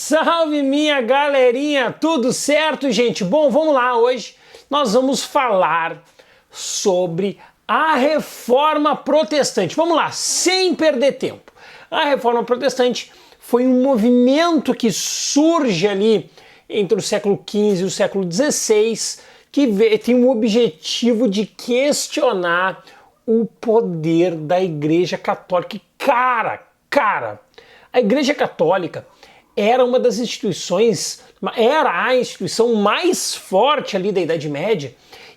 Salve minha galerinha, tudo certo, gente? Bom, vamos lá, hoje nós vamos falar sobre a Reforma Protestante. Vamos lá, sem perder tempo. A Reforma Protestante foi um movimento que surge ali entre o século XV e o século XVI, que tem o objetivo de questionar o poder da Igreja Católica. Cara, a Igreja Católica era uma das instituições, era a instituição mais forte ali da Idade Média,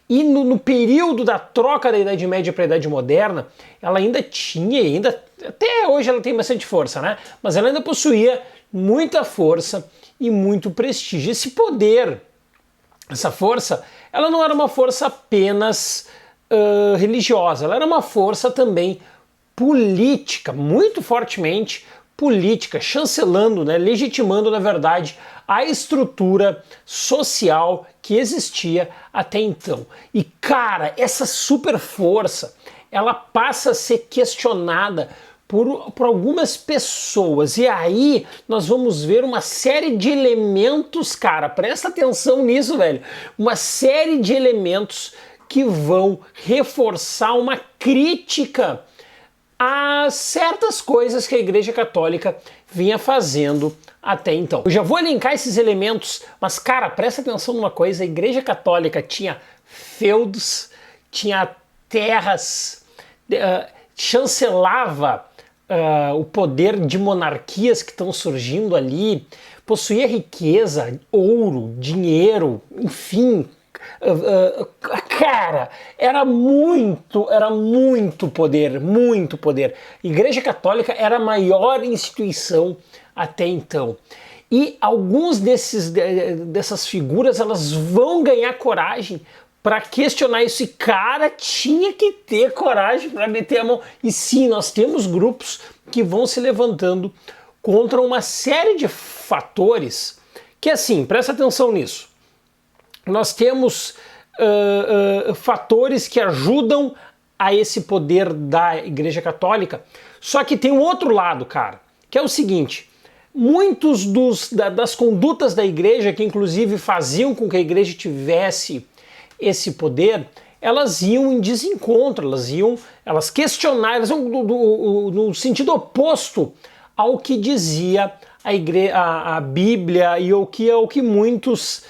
e no período da troca da Idade Média para a Idade Moderna, ela ainda tinha, até hoje ela tem bastante força, né? Mas ela ainda possuía muita força e muito prestígio. Esse poder, essa força, ela não era uma força apenas religiosa, ela era uma força também política, muito fortemente política, chancelando, né, legitimando, na verdade, a estrutura social que existia até então. E, cara, essa super força, ela passa a ser questionada por algumas pessoas. E aí nós vamos ver uma série de elementos, cara, presta atenção nisso, velho, uma série de elementos que vão reforçar uma crítica a certas coisas que a Igreja Católica vinha fazendo até então. Eu já vou elencar esses elementos, mas cara, presta atenção numa coisa, a Igreja Católica tinha feudos, tinha terras, chancelava o poder de monarquias que estão surgindo ali, possuía riqueza, ouro, dinheiro, enfim. Cara, era muito poder, muito poder. A Igreja Católica era a maior instituição até então. E alguns dessas figuras, elas vão ganhar coragem para questionar isso. E cara, tinha que ter coragem para meter a mão. E sim, nós temos grupos que vão se levantando contra uma série de fatores que, assim, presta atenção nisso. Nós temos fatores que ajudam a esse poder da Igreja Católica, só que tem um outro lado, cara, que é o seguinte: muitos das condutas da Igreja, que inclusive faziam com que a Igreja tivesse esse poder, elas iam em desencontro, elas questionavam, elas iam no sentido oposto ao que dizia a Bíblia e ao que muitos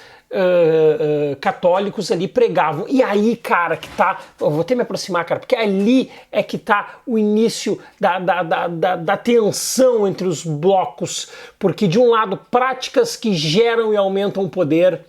católicos ali pregavam. E aí, cara, que tá, eu vou até me aproximar, cara, porque ali é que tá o início da tensão entre os blocos, porque de um lado práticas que geram e aumentam o poder,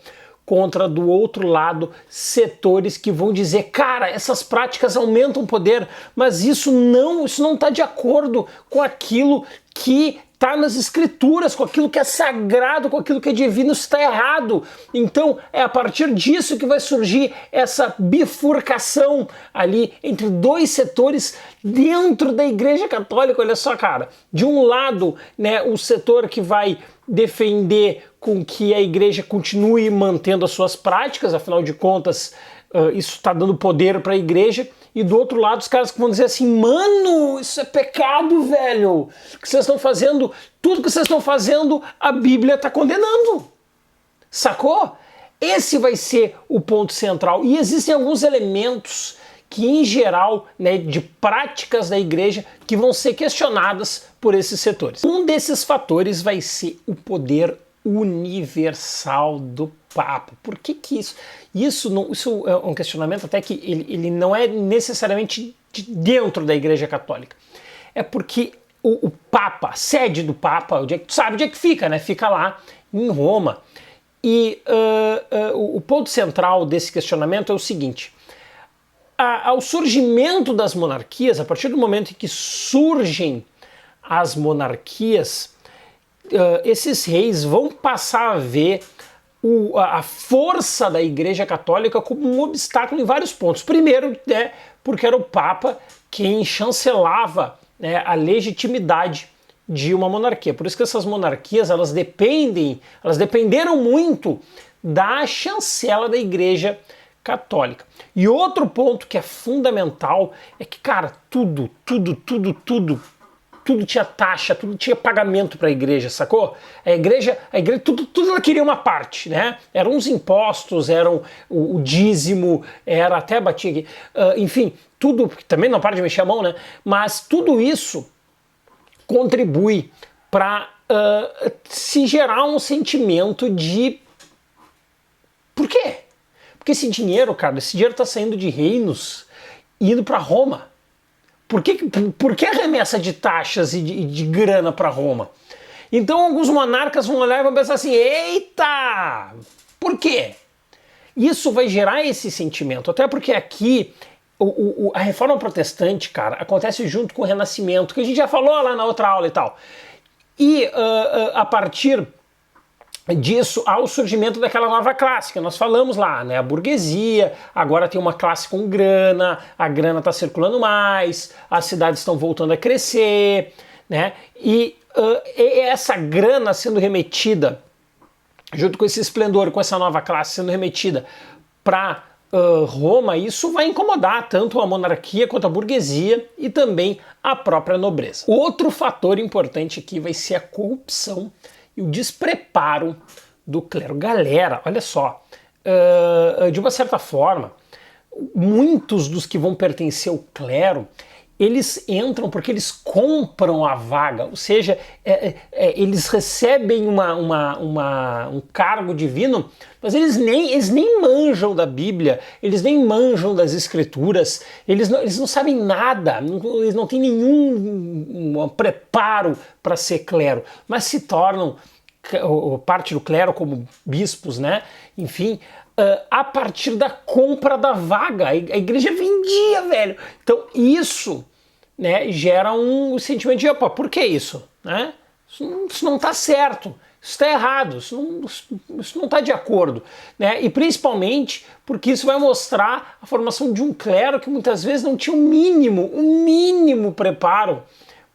contra do outro lado setores que vão dizer, cara, essas práticas aumentam o poder, mas isso não está de acordo com aquilo que está nas escrituras, com aquilo que é sagrado, com aquilo que é divino, está errado. Então é a partir disso que vai surgir essa bifurcação ali entre dois setores dentro da Igreja Católica. Olha só, cara, de um lado, né, o setor que vai defender com que a Igreja continue mantendo as suas práticas, afinal de contas, isso está dando poder para a Igreja. E do outro lado, os caras que vão dizer assim, mano, isso é pecado, velho. O que vocês estão fazendo, tudo que vocês estão fazendo, a Bíblia está condenando. Sacou? Esse vai ser o ponto central. E existem alguns elementos que, em geral, né, de práticas da Igreja, que vão ser questionadas por esses setores. Um desses fatores vai ser o poder universal do Papa. Por que isso? Isso é um questionamento até que ele não é necessariamente de dentro da Igreja Católica. É porque o Papa, a sede do Papa, sabe onde é que fica, né? Fica lá em Roma. E o ponto central desse questionamento é o seguinte: ao surgimento das monarquias, a partir do momento em que surgem as monarquias, esses reis vão passar a ver a força da Igreja Católica como um obstáculo em vários pontos. Primeiro, né, porque era o Papa quem chancelava, né, a legitimidade de uma monarquia. Por isso que essas monarquias, elas dependeram muito da chancela da Igreja Católica. E outro ponto que é fundamental é que, cara, tudo tudo tinha taxa, tudo tinha pagamento para a igreja, sacou? A igreja tudo ela queria uma parte, né? Eram os impostos, eram o dízimo, era até batia aqui, enfim, tudo, também não para de mexer a mão, né? Mas tudo isso contribui para se gerar um sentimento de... Por quê? Porque esse dinheiro, cara, esse dinheiro está saindo de reinos e indo para Roma. Por que a remessa de taxas e de grana para Roma? Então alguns monarcas vão olhar e vão pensar assim, eita, por quê? Isso vai gerar esse sentimento, até porque aqui a reforma protestante, cara, acontece junto com o renascimento, que a gente já falou lá na outra aula e tal. E a partir disso há o surgimento daquela nova classe que nós falamos lá, né? A burguesia, agora tem uma classe com grana, a grana está circulando mais, as cidades estão voltando a crescer, né? E essa grana sendo remetida, junto com esse esplendor, com essa nova classe sendo remetida para Roma, isso vai incomodar tanto a monarquia quanto a burguesia e também a própria nobreza. Outro fator importante aqui vai ser a corrupção e o despreparo do clero. Galera, olha só, de uma certa forma, muitos dos que vão pertencer ao clero, eles entram porque eles compram a vaga, ou seja, eles recebem um cargo divino, mas eles nem manjam da Bíblia, eles nem manjam das Escrituras, eles não sabem nada, eles não têm nenhum preparo para ser clero, mas se tornam parte do clero como bispos, né? Enfim, a partir da compra da vaga. A igreja vendia, velho. Então isso, né, gera um sentimento de, opa, por que isso? Né? Isso não está certo, isso está errado, isso não está de acordo. Né? E principalmente porque isso vai mostrar a formação de um clero que muitas vezes não tinha o mínimo preparo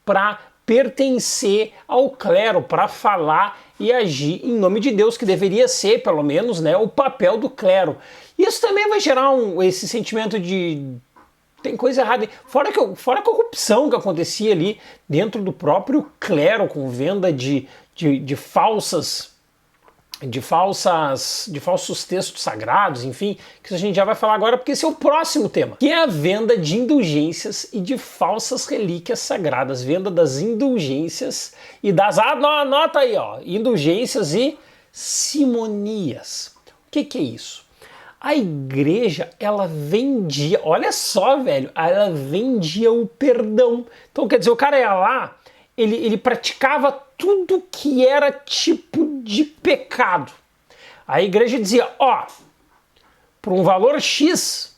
para pertencer ao clero, para falar e agir em nome de Deus, que deveria ser, pelo menos, né, o papel do clero. Isso também vai gerar esse sentimento de tem coisa errada. Fora a corrupção que acontecia ali dentro do próprio clero, com venda de falsos textos sagrados, enfim, que isso a gente já vai falar agora, porque esse é o próximo tema, que é a venda de indulgências e de falsas relíquias sagradas, venda das indulgências e das... anota aí, ó, indulgências e simonias. O que é isso? A igreja, ela vendia, olha só, velho, ela vendia o perdão. Então, quer dizer, o cara ia lá, ele praticava tudo que era tipo de pecado. A igreja dizia, ó, por um valor X,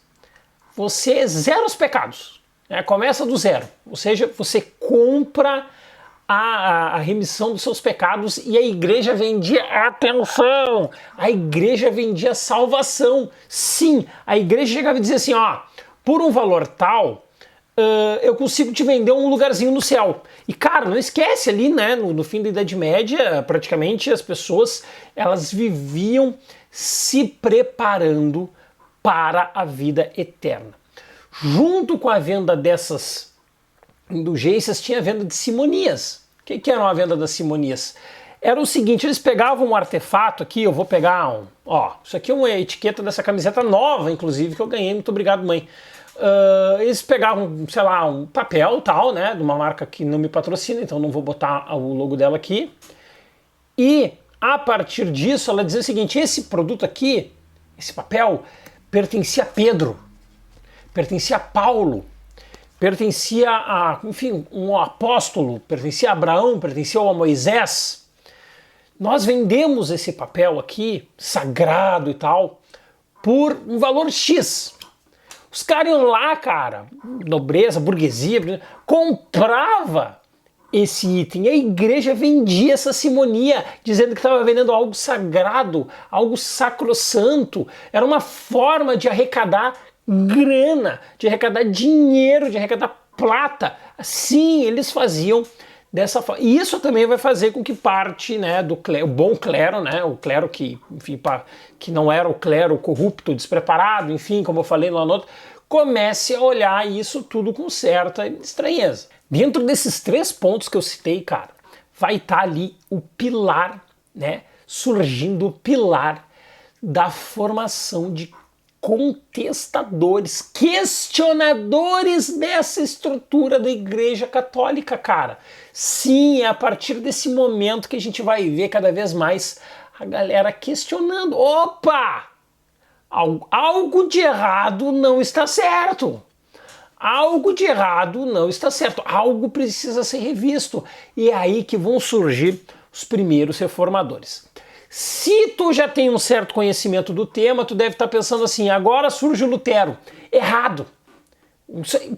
você zera os pecados. Né? Começa do zero. Ou seja, você compra a remissão dos seus pecados e a igreja vendia, atenção, a igreja vendia salvação. Sim, a igreja chegava e dizia assim, ó, por um valor tal, eu consigo te vender um lugarzinho no céu. E cara, não esquece ali, né, no fim da Idade Média, praticamente as pessoas, elas viviam se preparando para a vida eterna. Junto com a venda dessas indulgências, tinha a venda de simonias. O que era a venda das simonias? Era o seguinte, eles pegavam um artefato aqui, eu vou pegar isso aqui é uma etiqueta dessa camiseta nova, inclusive, que eu ganhei, muito obrigado, mãe. Eles pegavam, sei lá, um papel tal, né, de uma marca que não me patrocina, então não vou botar o logo dela aqui. E a partir disso, ela dizia o seguinte, esse produto aqui, esse papel, pertencia a Pedro, pertencia a Paulo, pertencia a, enfim, um apóstolo, pertencia a Abraão, pertencia a Moisés. Nós vendemos esse papel aqui, sagrado e tal, por um valor X. Os caras iam lá, cara, nobreza, burguesia, comprava esse item. E a igreja vendia essa simonia, dizendo que estava vendendo algo sagrado, algo sacrossanto. Era uma forma de arrecadar grana, de arrecadar dinheiro, de arrecadar plata. Sim, eles faziam dessa forma. E isso também vai fazer com que parte, né, do clero, o bom clero, né, o clero que, enfim, que não era o clero corrupto, despreparado, enfim, como eu falei lá no outro, comece a olhar isso tudo com certa estranheza. Dentro desses 3 pontos que eu citei, cara, vai estar ali o pilar, né? Surgindo o pilar da formação de contestadores, questionadores dessa estrutura da Igreja Católica, cara. Sim, é a partir desse momento que a gente vai ver cada vez mais a galera questionando. Opa! Algo de errado não está certo. Algo de errado não está certo. Algo precisa ser revisto. E é aí que vão surgir os primeiros reformadores. Se tu já tem um certo conhecimento do tema, tu deve estar pensando assim, agora surge o Lutero. Errado.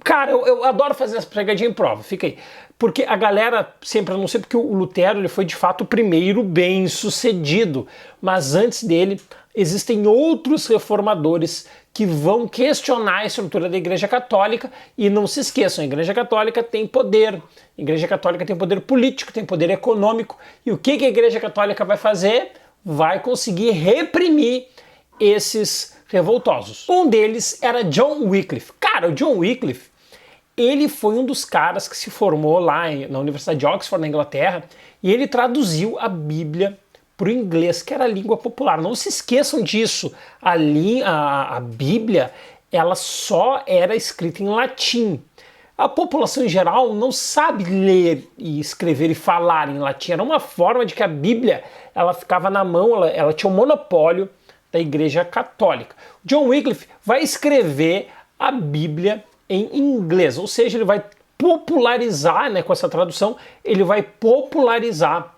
Cara, eu adoro fazer essa pegadinha em prova, fica aí. Porque a galera sempre anuncia, porque o Lutero ele foi de fato o primeiro bem sucedido, mas antes dele existem outros reformadores que vão questionar a estrutura da Igreja Católica. E não se esqueçam, a Igreja Católica tem poder, a Igreja Católica tem poder político, tem poder econômico, e o que a Igreja Católica vai fazer? Vai conseguir reprimir esses revoltosos. Um deles era John Wycliffe. Cara, o John Wycliffe, ele foi um dos caras que se formou lá na Universidade de Oxford, na Inglaterra, e ele traduziu a Bíblia para o inglês, que era a língua popular. Não se esqueçam disso. A Bíblia, ela só era escrita em latim. A população em geral não sabe ler e escrever e falar em latim. Era uma forma de que a Bíblia ela ficava na mão, ela tinha o monopólio da Igreja Católica. John Wycliffe vai escrever a Bíblia em inglês, ou seja, ele vai popularizar, né, com essa tradução, ele vai popularizar,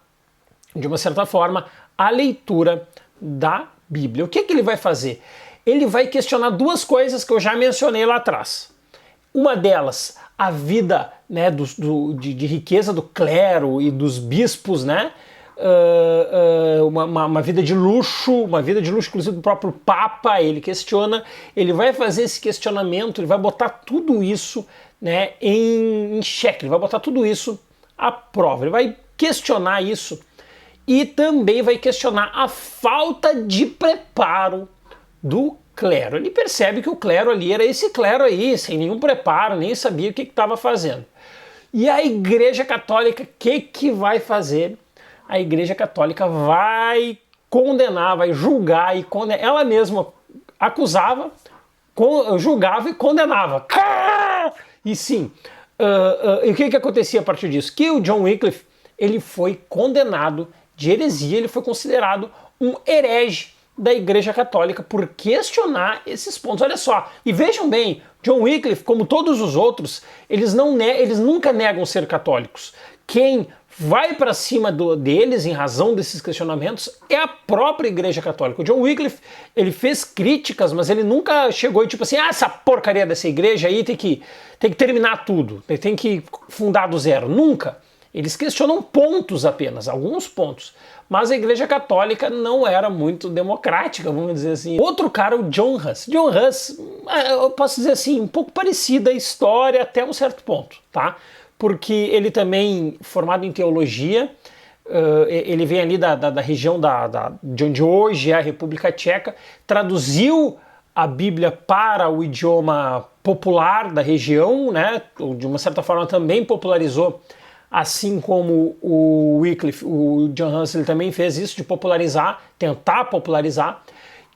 de uma certa forma, a leitura da Bíblia. O que ele vai fazer? Ele vai questionar 2 coisas que eu já mencionei lá atrás. Uma delas, a vida, né, de riqueza do clero e dos bispos, né? Uma vida de luxo, inclusive do próprio Papa, ele questiona, ele vai fazer esse questionamento, ele vai botar tudo isso, né, em xeque, ele vai botar tudo isso à prova, ele vai questionar isso e também vai questionar a falta de preparo do clero. Ele percebe que o clero ali era esse clero aí, sem nenhum preparo, nem sabia o que estava fazendo. E a Igreja Católica, o que vai fazer? A Igreja Católica vai condenar, vai julgar e condenar. Ela mesma acusava, julgava e condenava. E sim, e o que acontecia a partir disso? Que o John Wycliffe ele foi condenado de heresia, ele foi considerado um herege da Igreja Católica por questionar esses pontos. Olha só, e vejam bem, John Wycliffe, como todos os outros, eles nunca negam ser católicos. Quem vai para cima deles em razão desses questionamentos é a própria Igreja Católica. O John Wycliffe, ele fez críticas, mas ele nunca chegou e tipo assim, essa porcaria dessa igreja aí tem que terminar tudo, tem que fundar do zero. Nunca. Eles questionam pontos apenas, alguns pontos. Mas a Igreja Católica não era muito democrática, vamos dizer assim. Outro cara, o John Huss. John Huss, eu posso dizer assim, um pouco parecida a história até um certo ponto, tá? Porque ele também, formado em teologia, ele vem ali da região de onde hoje é a República Tcheca, traduziu a Bíblia para o idioma popular da região, né? De uma certa forma também popularizou, assim como o Wycliffe, o John Huss, ele também fez isso, de popularizar, tentar popularizar,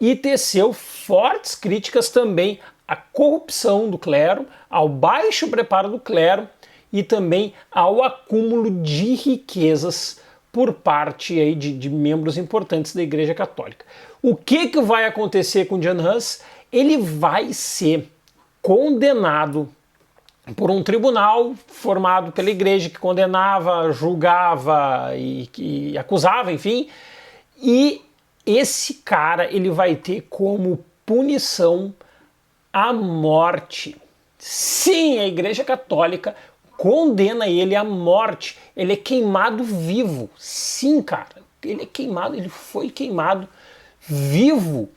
e teceu fortes críticas também à corrupção do clero, ao baixo preparo do clero, e também ao acúmulo de riquezas por parte aí de membros importantes da Igreja Católica. O que vai acontecer com John Huss? Ele vai ser condenado por um tribunal formado pela Igreja que condenava, julgava e acusava, enfim, e esse cara ele vai ter como punição a morte. Sim, a Igreja Católica condena ele à morte. Ele é queimado vivo. Sim, cara. Ele é queimado, ele foi queimado vivo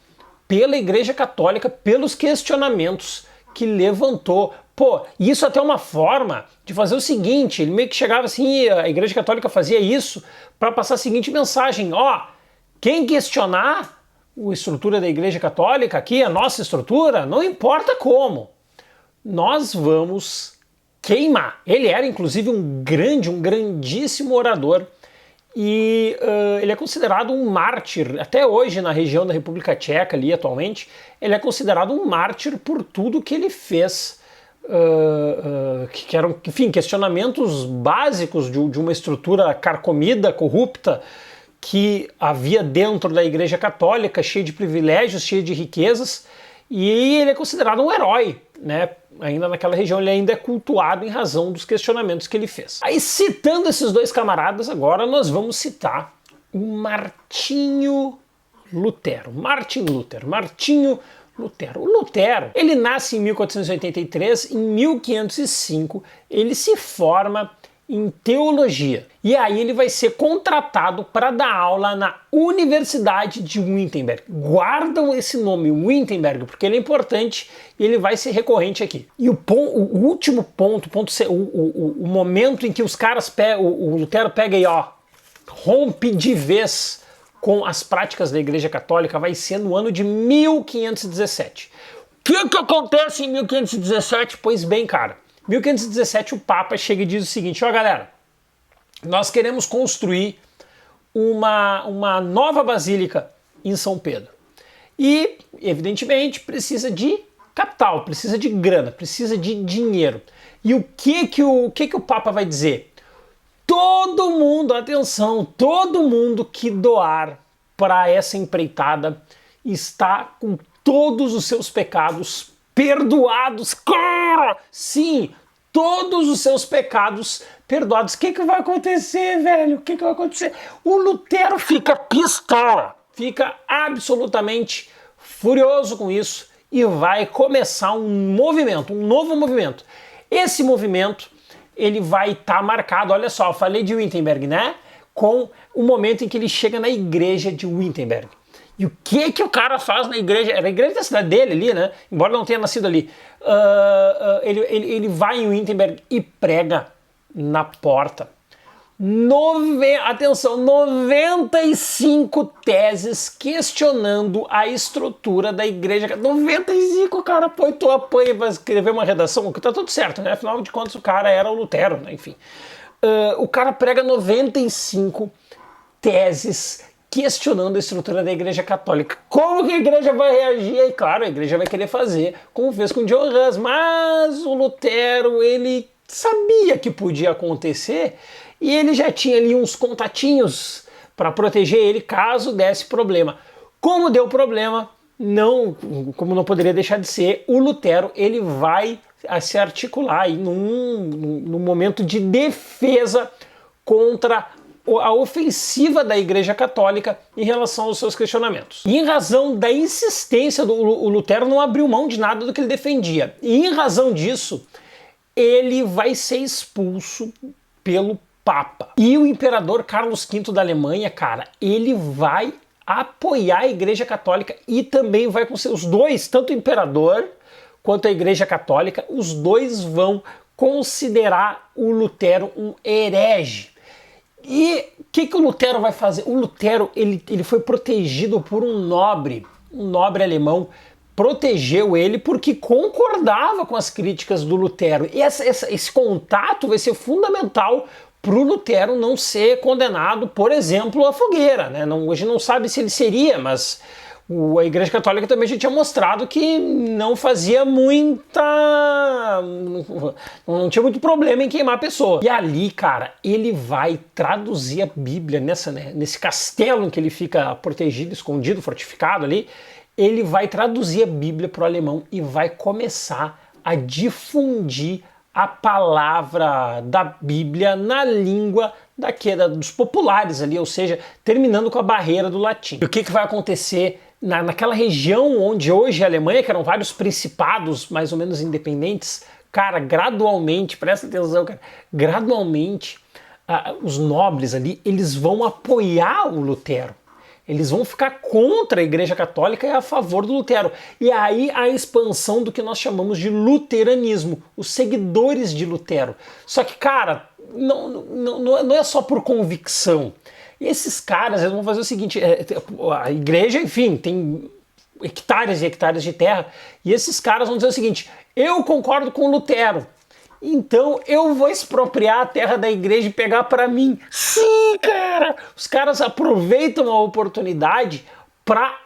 pela Igreja Católica, pelos questionamentos que levantou. Pô, isso até é uma forma de fazer o seguinte, ele meio que chegava assim, a Igreja Católica fazia isso para passar a seguinte mensagem, ó, quem questionar a estrutura da Igreja Católica aqui, a nossa estrutura, não importa como, nós vamos queimar. Ele era inclusive um grandíssimo orador e ele é considerado um mártir, até hoje na região da República Tcheca ali atualmente, ele é considerado um mártir por tudo que ele fez, que eram, enfim, questionamentos básicos de uma estrutura carcomida, corrupta, que havia dentro da Igreja Católica, cheia de privilégios, cheia de riquezas, e ele é considerado um herói, né? Ainda naquela região ele ainda é cultuado em razão dos questionamentos que ele fez. Aí, citando esses dois camaradas, agora nós vamos citar o Martinho Lutero. Martinho Lutero. O Lutero, ele nasce em 1483, em 1505 ele se forma em teologia. E aí ele vai ser contratado para dar aula na Universidade de Wittenberg. Guardam esse nome, Wittenberg, porque ele é importante e ele vai ser recorrente aqui. E o último ponto, o momento em que os caras o Lutero pega e rompe de vez com as práticas da Igreja Católica, vai ser no ano de 1517. O que acontece em 1517? Pois bem, cara, 1517 o Papa chega e diz o seguinte: galera, nós queremos construir uma nova basílica em São Pedro. E, evidentemente, precisa de capital, precisa de grana, precisa de dinheiro. E o que o Papa vai dizer? Todo mundo, atenção, todo mundo que doar para essa empreitada está com todos os seus pecados perdoados. Cara! Sim, todos os seus pecados perdoados. O que vai acontecer, velho? O que vai acontecer? O Lutero fica pistola, fica absolutamente furioso com isso e vai começar um novo movimento. Esse movimento, ele vai estar marcado, olha só, eu falei de Wittenberg, né? Com o momento em que ele chega na igreja de Wittenberg. E o que o cara faz na igreja? Era a igreja da cidade dele ali, né? Embora não tenha nascido ali. Ele vai em Wittenberg e prega na porta. Atenção, 95 teses questionando a estrutura da igreja. 95, cara, tu apanha pra escrever uma redação, que tá tudo certo, né? Afinal de contas, o cara era o Lutero, né? Enfim. O cara prega 95 teses questionando a estrutura da Igreja Católica. Como que a igreja vai reagir? E claro, a igreja vai querer fazer como fez com John Hus, mas o Lutero, ele sabia que podia acontecer e ele já tinha ali uns contatinhos para proteger ele caso desse problema. Como deu problema, como não poderia deixar de ser, o Lutero, ele vai se articular aí num momento de defesa contra a ofensiva da Igreja Católica em relação aos seus questionamentos. E em razão da insistência o Lutero não abriu mão de nada do que ele defendia. E em razão disso, ele vai ser expulso pelo Papa. E o imperador Carlos V da Alemanha, cara, ele vai apoiar a Igreja Católica e também vai com seus dois, tanto o imperador quanto a Igreja Católica, os dois vão considerar o Lutero um herege. E o que o Lutero vai fazer? O Lutero, ele foi protegido por um nobre alemão, protegeu ele porque concordava com as críticas do Lutero. E esse contato vai ser fundamental para o Lutero não ser condenado, por exemplo, à fogueira, né? Hoje não sabe se ele seria, mas a Igreja Católica também já tinha mostrado que não fazia não tinha muito problema em queimar a pessoa. E ali, cara, ele vai traduzir a Bíblia nesse castelo em que ele fica protegido, escondido, fortificado ali. Ele vai traduzir a Bíblia para o alemão e vai começar a difundir a palavra da Bíblia na língua dos populares ali, ou seja, terminando com a barreira do latim. E o que vai acontecer naquela região onde hoje é a Alemanha, que eram vários principados mais ou menos independentes, cara, gradualmente, presta atenção, cara, gradualmente os nobres ali, eles vão apoiar o Lutero. Eles vão ficar contra a Igreja Católica e a favor do Lutero. E aí a expansão do que nós chamamos de luteranismo, os seguidores de Lutero. Só que, cara, não é só por convicção. Esses caras, eles vão fazer o seguinte, a igreja, enfim, tem hectares e hectares de terra, e esses caras vão dizer o seguinte: eu concordo com o Lutero, Então eu vou expropriar a terra da igreja e pegar para mim. Sim, cara! Os caras aproveitam a oportunidade para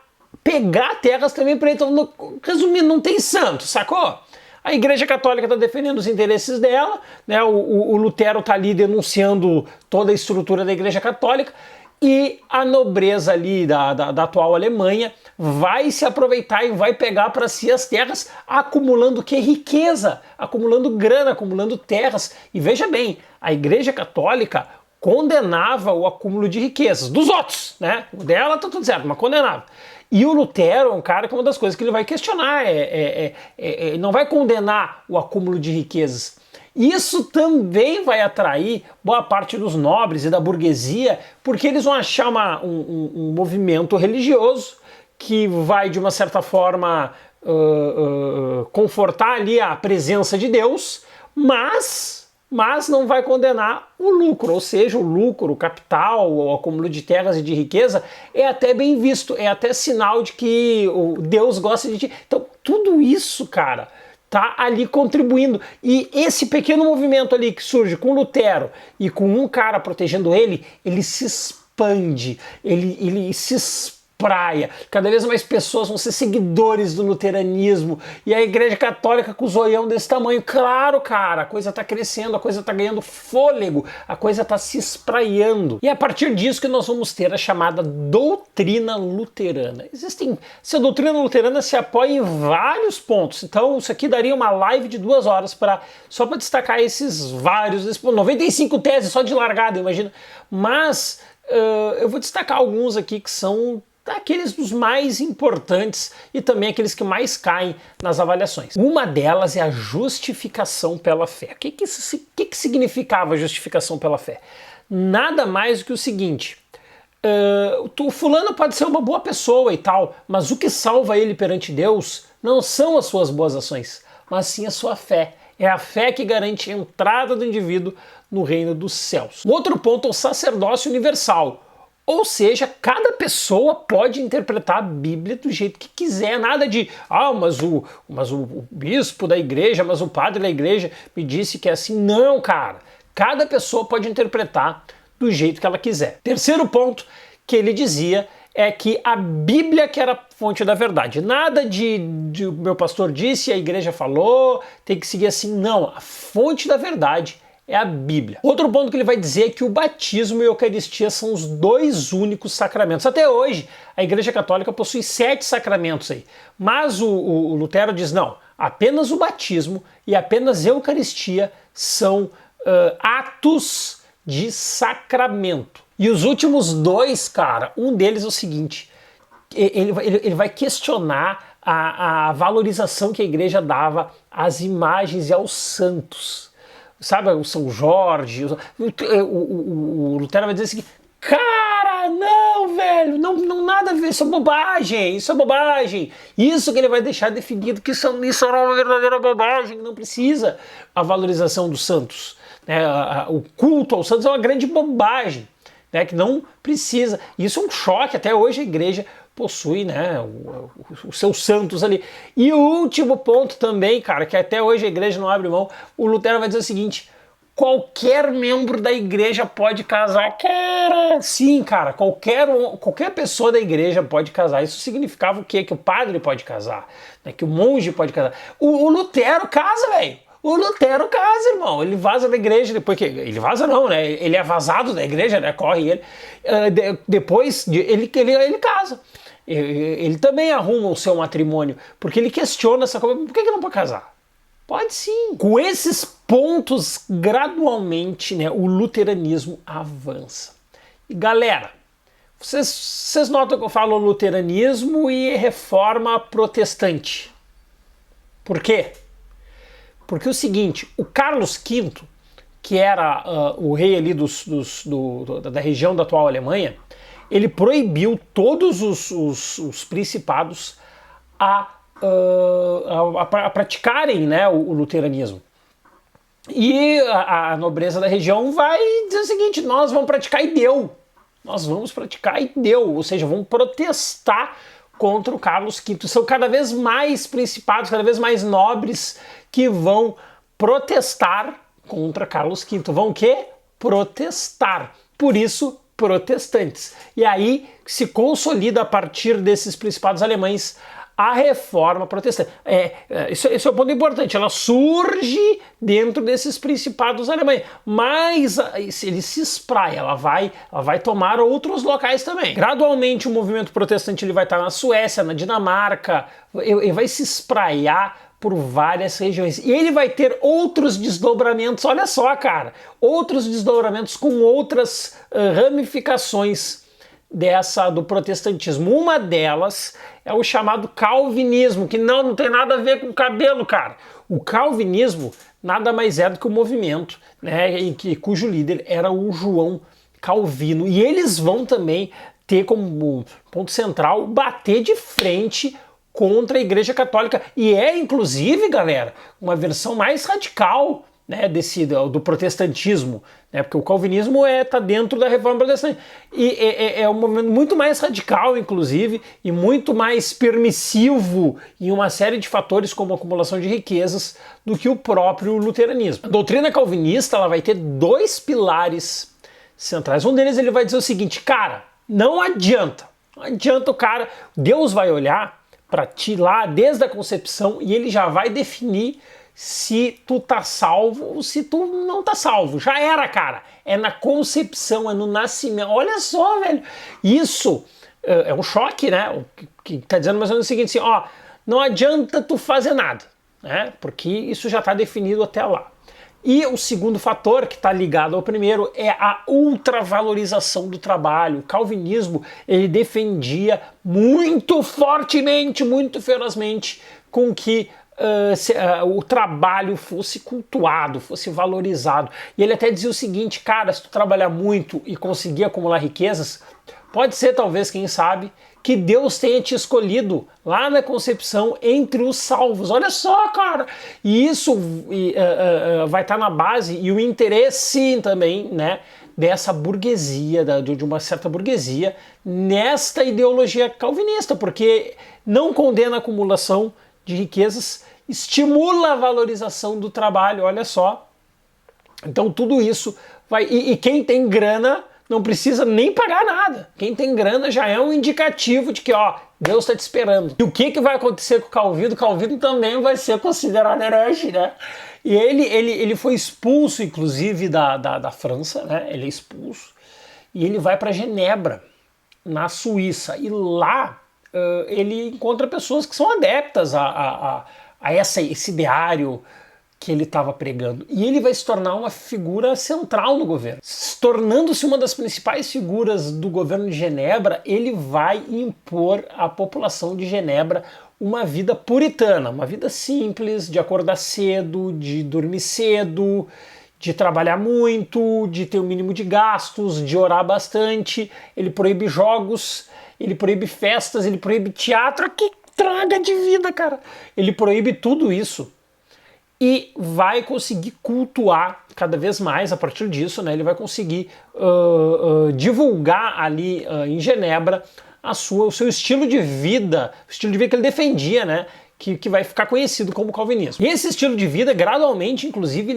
pegar terras também para ele. Então, resumindo, não tem santo, sacou? A Igreja Católica está defendendo os interesses dela, né? O Lutero está ali denunciando toda a estrutura da Igreja Católica, e a nobreza ali da atual Alemanha vai se aproveitar e vai pegar para si as terras, acumulando que riqueza, acumulando grana, acumulando terras. E veja bem, a Igreja Católica condenava o acúmulo de riquezas dos outros, né? O dela tá tudo certo, mas condenava. E o Lutero é um cara que uma das coisas que ele vai questionar não vai condenar o acúmulo de riquezas. Isso também vai atrair boa parte dos nobres e da burguesia, porque eles vão achar um movimento religioso que vai, de uma certa forma, confortar ali a presença de Deus, mas não vai condenar o lucro, ou seja, o lucro, o capital, o acúmulo de terras e de riqueza é até bem visto, é até sinal de que Deus gosta de ti. Então, tudo isso, cara, tá ali contribuindo. E esse pequeno movimento ali que surge com Lutero e com um cara protegendo ele se expande, ele se espraia. Cada vez mais pessoas vão ser seguidores do luteranismo, e a Igreja Católica com o zoião desse tamanho. Claro, cara, a coisa tá crescendo, a coisa tá ganhando fôlego, a coisa tá se espraiando. E é a partir disso que nós vamos ter a chamada doutrina luterana. Essa doutrina luterana se apoia em vários pontos, então isso aqui daria uma live de 2 horas só para destacar esses vários, 95 teses só de largada, imagina. Mas eu vou destacar alguns aqui que são aqueles dos mais importantes e também aqueles que mais caem nas avaliações. Uma delas é a justificação pela fé. O que significava a justificação pela fé? Nada mais do que o seguinte: o fulano pode ser uma boa pessoa e tal, mas o que salva ele perante Deus não são as suas boas ações, mas sim a sua fé. É a fé que garante a entrada do indivíduo no reino dos céus. O outro ponto é o sacerdócio universal. Ou seja, cada pessoa pode interpretar a Bíblia do jeito que quiser, nada de mas o bispo da igreja, mas o padre da igreja me disse que é assim. Não, cara, cada pessoa pode interpretar do jeito que ela quiser. Terceiro ponto que ele dizia é que a Bíblia que era a fonte da verdade. Nada de o meu pastor disse, a igreja falou, tem que seguir assim. Não, a fonte da verdade é a Bíblia. Outro ponto que ele vai dizer é que o batismo e a Eucaristia são os 2 únicos sacramentos. Até hoje, a Igreja Católica possui 7 sacramentos aí. Mas o Lutero diz, não, apenas o batismo e apenas a Eucaristia são atos de sacramento. E os últimos 2, cara, um deles é o seguinte: ele vai questionar a valorização que a igreja dava às imagens e aos santos. Sabe, o São Jorge, o Lutero vai dizer assim: cara, não, velho, não nada a ver, isso é bobagem, isso é bobagem. Isso que ele vai deixar definido, que isso é uma verdadeira bobagem, não precisa a valorização dos santos. Né? O culto aos santos é uma grande bobagem, né? Que não precisa. Isso é um choque, até hoje a igreja possui, né, os seus santos ali. E o último ponto também, cara, que até hoje a igreja não abre mão, o Lutero vai dizer o seguinte: qualquer membro da igreja pode casar. Cara, sim, cara, qualquer pessoa da igreja pode casar. Isso significava o quê? Que o padre pode casar, né, que o monge pode casar. O Lutero casa, velho. O Lutero casa, irmão. Ele vaza da igreja depois que... Ele vaza não, né? Ele é vazado da igreja, né? Corre ele. Depois ele casa. Ele também arruma o seu matrimônio, porque ele questiona essa coisa. Por que não pode casar? Pode sim. Com esses pontos, gradualmente, né, o luteranismo avança. E galera, vocês notam que eu falo luteranismo e reforma protestante. Por quê? Porque é o seguinte: o Carlos V, que era o rei ali da região da atual Alemanha, ele proibiu todos os principados a praticarem, né, o luteranismo. E a nobreza da região vai dizer o seguinte: nós vamos praticar e deu. Nós vamos praticar e deu. Ou seja, vamos protestar contra o Carlos V. São cada vez mais principados, cada vez mais nobres que vão protestar contra Carlos V. Vão o quê? Protestar. Por isso, protestantes. E aí se consolida a partir desses principados alemães a reforma protestante. Esse é um ponto importante. Ela surge dentro desses principados alemães, mas ele se espraia, ela vai tomar outros locais também. Gradualmente o movimento protestante ele vai estar na Suécia, na Dinamarca, ele vai se espraiar por várias regiões. E ele vai ter outros desdobramentos, olha só, cara, outros desdobramentos com outras ramificações do protestantismo. Uma delas é o chamado calvinismo, que não tem nada a ver com cabelo, cara. O calvinismo nada mais é do que o movimento, né, cujo líder era o João Calvino. E eles vão também ter como ponto central bater de frente contra a Igreja Católica. E inclusive, galera, uma versão mais radical, né, do protestantismo, né, porque o calvinismo está dentro da reforma protestante. E é um movimento muito mais radical, inclusive, e muito mais permissivo em uma série de fatores, como acumulação de riquezas, do que o próprio luteranismo. A doutrina calvinista ela vai ter dois pilares centrais. Um deles ele vai dizer o seguinte: cara, não adianta o cara, Deus vai olhar para ti lá desde a concepção e ele já vai definir se tu tá salvo ou se tu não tá salvo. Já era, cara. É na concepção, é no nascimento. Olha só, velho. Isso é um choque, né? O que tá dizendo mais ou menos o seguinte, assim, ó, não adianta tu fazer nada, né? Porque isso já tá definido até lá. E o segundo fator, que está ligado ao primeiro, é a ultravalorização do trabalho. O calvinismo ele defendia muito fortemente, muito ferozmente, com que o trabalho fosse cultuado, fosse valorizado. E ele até dizia o seguinte: cara, se tu trabalhar muito e conseguir acumular riquezas, pode ser, talvez, quem sabe, que Deus tenha te escolhido lá na concepção entre os salvos. Olha só, cara! E isso vai estar na base e o interesse também, né, dessa burguesia, de uma certa burguesia, nesta ideologia calvinista, porque não condena a acumulação de riquezas, estimula a valorização do trabalho, olha só. Então tudo isso vai... E quem tem grana não precisa nem pagar nada. Quem tem grana já é um indicativo de que, ó, Deus está te esperando. E o que vai acontecer com o Calvino? O Calvino também vai ser considerado herege, né? E ele foi expulso, inclusive, da França, né? Ele é expulso. E ele vai para Genebra, na Suíça. E lá ele encontra pessoas que são adeptas a esse ideário que ele estava pregando. E ele vai se tornar uma figura central no governo. Tornando-se uma das principais figuras do governo de Genebra, ele vai impor à população de Genebra uma vida puritana, uma vida simples, de acordar cedo, de dormir cedo, de trabalhar muito, de ter o mínimo de gastos, de orar bastante. Ele proíbe jogos, ele proíbe festas, ele proíbe teatro. Que traga de vida, cara! Ele proíbe tudo isso e vai conseguir cultuar cada vez mais a partir disso, né? Ele vai conseguir divulgar ali em Genebra o seu estilo de vida, o estilo de vida que ele defendia, né? Que vai ficar conhecido como calvinismo. E esse estilo de vida, gradualmente, inclusive,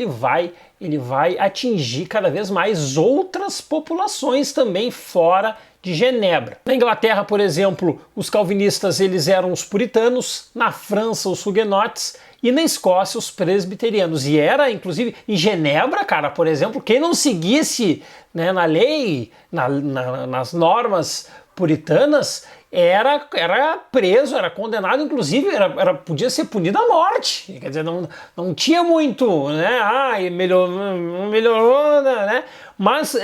ele vai atingir cada vez mais outras populações também fora de Genebra. Na Inglaterra, por exemplo, os calvinistas eles eram os puritanos, na França os huguenotes e na Escócia os presbiterianos. E era, inclusive, em Genebra, cara, por exemplo, quem não seguisse, né, na lei, nas normas puritanas, era preso, era condenado, inclusive podia ser punido à morte. Quer dizer, não tinha muito, né? Melhorou, né? Mas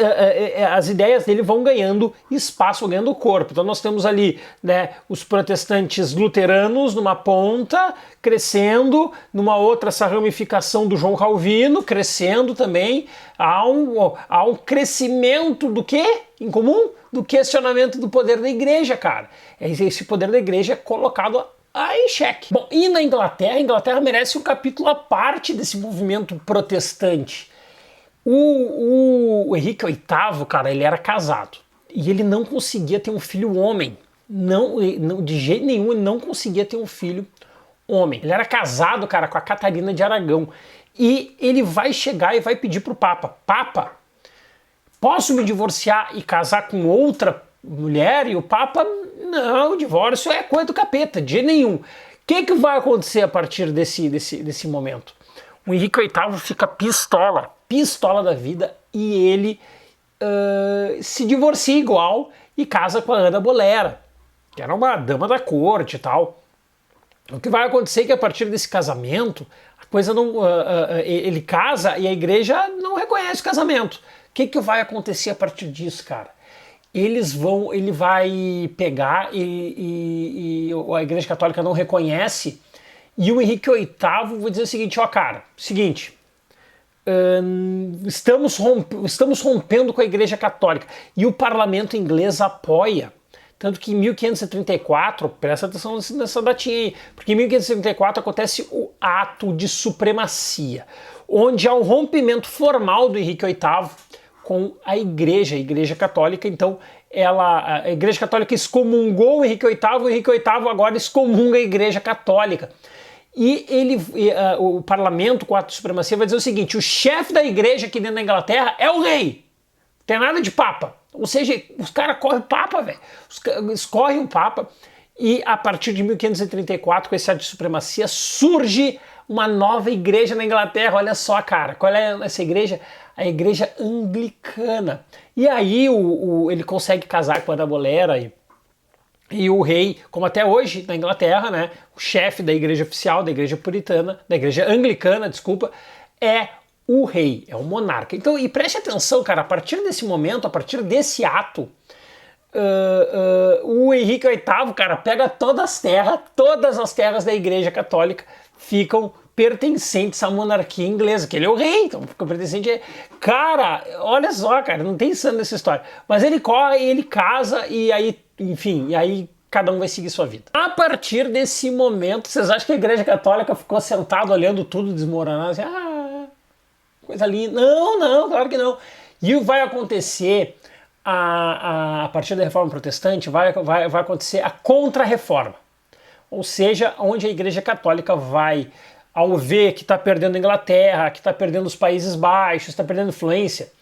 as ideias dele vão ganhando espaço, vão ganhando corpo. Então nós temos ali, né, os protestantes luteranos numa ponta, crescendo, numa outra essa ramificação do João Calvino, crescendo também. Há um crescimento do quê? Em comum? Do questionamento do poder da igreja, cara. Esse poder da igreja é colocado em xeque. Bom, e na Inglaterra? A Inglaterra merece um capítulo à parte desse movimento protestante. O Henrique VIII, cara, ele era casado. E ele não conseguia ter um filho homem. Não, de jeito nenhum, ele não conseguia ter um filho homem. Ele era casado, cara, com a Catarina de Aragão. e ele vai chegar e vai pedir para o Papa: Papa, posso me divorciar e casar com outra mulher? E o Papa: não, o divórcio é coisa do capeta, de nenhum. O que vai acontecer a partir desse momento? O Henrique VIII fica pistola da vida, e ele se divorcia igual e casa com a Ana Bolena, que era uma dama da corte e tal. O que vai acontecer é que a partir desse casamento, a coisa não. Ele casa e a igreja não reconhece o casamento. O que vai acontecer a partir disso, cara? Ele vai pegar e a Igreja Católica não reconhece, e o Henrique VIII vai dizer o seguinte: ó, cara, seguinte, estamos rompendo com a Igreja Católica, e o parlamento inglês apoia. Tanto que em 1534, presta atenção nessa datinha aí, porque em 1534 acontece o ato de supremacia, onde há um rompimento formal do Henrique VIII com a Igreja Católica. Então a Igreja Católica excomungou o Henrique VIII agora excomunga a Igreja Católica. E o parlamento, com o ato de supremacia, vai dizer o seguinte: o chefe da igreja aqui dentro da Inglaterra é o rei, não tem nada de papa. Ou seja, os caras correm o papa, velho. Escorrem o papa, e a partir de 1534, com esse ato de supremacia, surge uma nova igreja na Inglaterra. Olha só, cara, qual é essa igreja? A Igreja Anglicana. E aí ele consegue casar com a Ana Bolena, e o rei, como até hoje na Inglaterra, né, o chefe da igreja oficial, da igreja puritana, da igreja anglicana, desculpa, é o rei, é o monarca. Então, e preste atenção, cara, a partir desse momento, a partir desse ato, o Henrique VIII, cara, pega todas as terras da Igreja Católica ficam pertencentes à monarquia inglesa, que ele é o rei, então fica pertencente. Cara, olha só, cara, não tem sangue nessa história. Mas ele corre, ele casa, e aí, enfim, e aí cada um vai seguir sua vida. A partir desse momento, vocês acham que a Igreja Católica ficou sentada olhando tudo desmoronar, assim, coisa linda? Não, claro que não. E vai acontecer, a partir da Reforma Protestante, vai acontecer a Contra-Reforma. Ou seja, onde a Igreja Católica vai, ao ver que está perdendo a Inglaterra, que está perdendo os Países Baixos, está perdendo influência,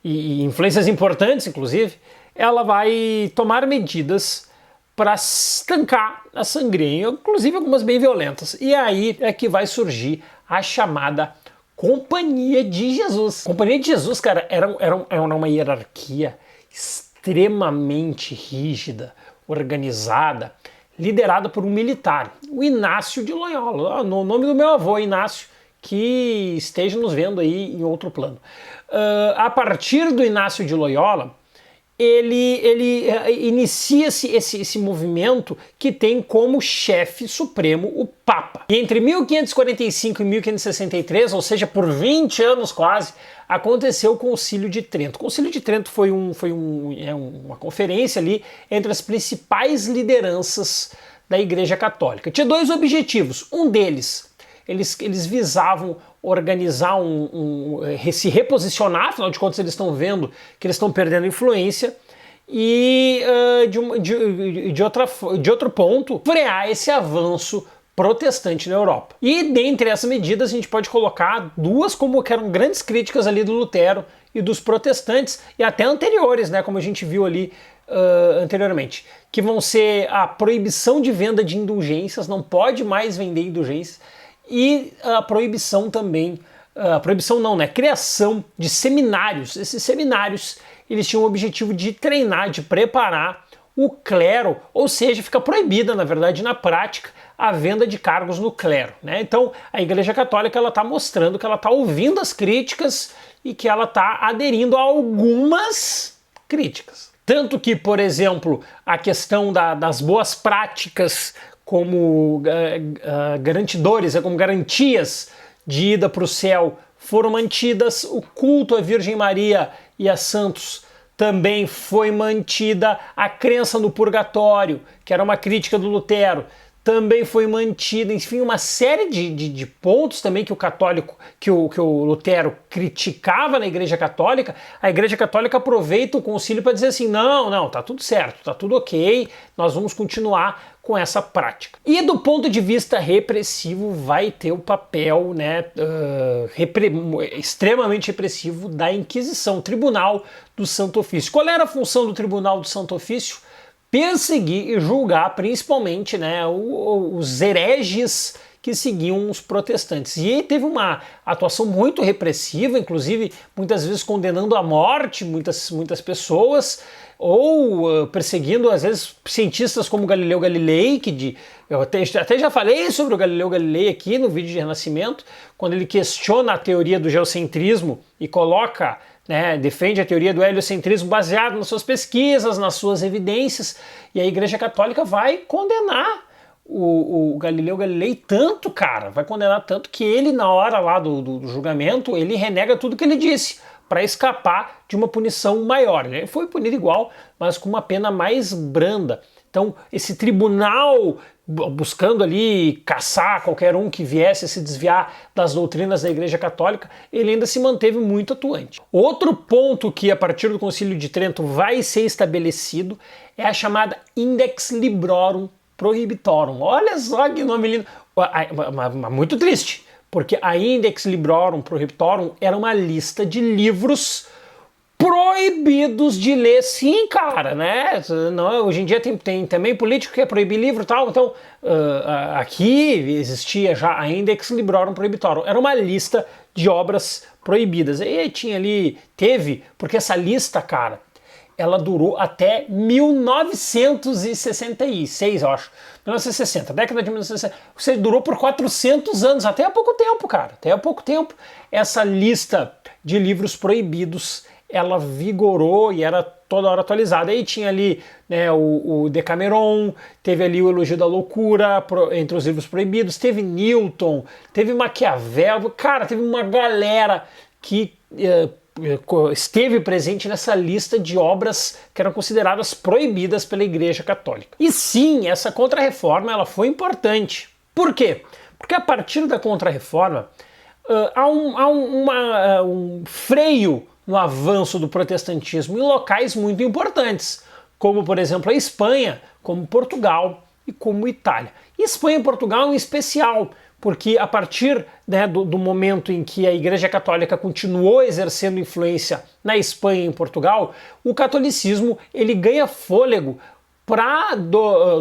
e influências importantes, inclusive, ela vai tomar medidas para estancar a sangria, inclusive algumas bem violentas. E aí é que vai surgir a chamada Companhia de Jesus. A Companhia de Jesus, cara, era uma hierarquia extremamente rígida, organizada, liderada por um militar, o Inácio de Loyola, no nome do meu avô, Inácio, que esteja nos vendo aí em outro plano. A partir do Inácio de Loyola, ele inicia-se esse movimento que tem como chefe supremo o Papa. E entre 1545 e 1563, ou seja, por 20 anos quase, aconteceu o Concílio de Trento. O Concílio de Trento foi uma conferência ali entre as principais lideranças da Igreja Católica. Tinha dois objetivos. Um deles, eles visavam organizar se reposicionar, afinal de contas eles estão vendo que eles estão perdendo influência, e de outro ponto, frear esse avanço protestante na Europa. E dentre essas medidas a gente pode colocar duas como que eram grandes críticas ali do Lutero e dos protestantes, e até anteriores, né, como a gente viu ali anteriormente, que vão ser a proibição de venda de indulgências, não pode mais vender indulgências, e a proibição também, criação de seminários. Esses seminários, eles tinham o objetivo de treinar, de preparar o clero, ou seja, fica proibida, na verdade, na prática, a venda de cargos no clero, né? Então, a Igreja Católica está mostrando que ela está ouvindo as críticas e que ela está aderindo a algumas críticas. Tanto que, por exemplo, a questão das boas práticas como garantidores, como garantias de ida para o céu, foram mantidas. O culto à Virgem Maria e a santos também foi mantida. A crença no purgatório, que era uma crítica do Lutero, também foi mantida, enfim, uma série de pontos também que o católico, que o Lutero criticava na Igreja Católica. A Igreja Católica aproveita o concílio para dizer assim, não, tá tudo certo, tá tudo ok, nós vamos continuar com essa prática. E do ponto de vista repressivo vai ter o papel, né, extremamente repressivo da Inquisição, Tribunal do Santo Ofício. Qual era a função do Tribunal do Santo Ofício? Perseguir e julgar principalmente, né, os hereges que seguiam os protestantes. E ele teve uma atuação muito repressiva, inclusive muitas vezes condenando à morte muitas pessoas, ou perseguindo às vezes cientistas como Galileu Galilei, eu até já falei sobre o Galileu Galilei aqui no vídeo de Renascimento, quando ele questiona a teoria do geocentrismo e coloca, né, defende a teoria do heliocentrismo baseado nas suas pesquisas, nas suas evidências, e a Igreja Católica vai condenar o Galileu Galilei tanto, cara, vai condenar tanto que ele, na hora lá do julgamento, ele renega tudo que ele disse para escapar de uma punição maior. Ele foi punido igual, mas com uma pena mais branda. Então, esse tribunal buscando ali caçar qualquer um que viesse a se desviar das doutrinas da Igreja Católica, ele ainda se manteve muito atuante. Outro ponto que a partir do Concílio de Trento vai ser estabelecido é a chamada Index Librorum Prohibitorum. Olha só que nome lindo, muito triste, porque a Index Librorum Prohibitorum era uma lista de livros proibidos de ler, sim, cara, né? Não, hoje em dia tem também político que quer proibir livro e tal, então aqui existia já a Index Librorum Prohibitorum, era uma lista de obras proibidas, e tinha ali, porque essa lista, cara, ela durou até 1966, eu acho. 1960, década de 1960. Ou seja, durou por 400 anos, até há pouco tempo, cara. Até há pouco tempo. Essa lista de livros proibidos, ela vigorou e era toda hora atualizada. Aí tinha ali, né, o Decameron, teve ali o Elogio da Loucura entre os livros proibidos, teve Newton, teve Maquiavel, cara, teve uma galera que esteve presente nessa lista de obras que eram consideradas proibidas pela Igreja Católica. E sim, essa Contra-Reforma ela foi importante. Por quê? Porque a partir da Contra-Reforma há um freio no avanço do protestantismo em locais muito importantes, como por exemplo a Espanha, como Portugal e como Itália. E Espanha e Portugal em especial, porque a partir, né, do momento em que a Igreja Católica continuou exercendo influência na Espanha e em Portugal, o catolicismo ele ganha fôlego para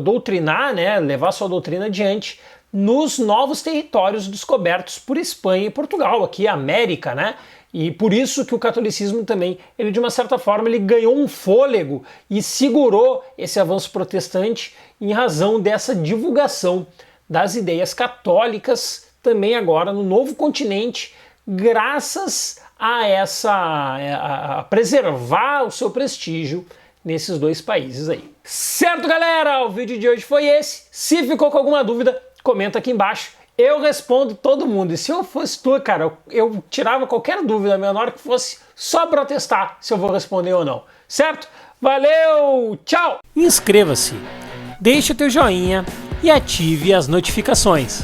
doutrinar, né, levar sua doutrina adiante nos novos territórios descobertos por Espanha e Portugal, aqui a América, né? E por isso que o catolicismo também, ele de uma certa forma, ele ganhou um fôlego e segurou esse avanço protestante em razão dessa divulgação das ideias católicas também agora no novo continente, graças a preservar o seu prestígio nesses dois países aí. Certo, galera? O vídeo de hoje foi esse. Se ficou com alguma dúvida, comenta aqui embaixo. Eu respondo todo mundo. E se eu fosse tu, cara, eu tirava qualquer dúvida menor que fosse só para testar se eu vou responder ou não. Certo? Valeu! Tchau! Inscreva-se, deixe o teu joinha e ative as notificações.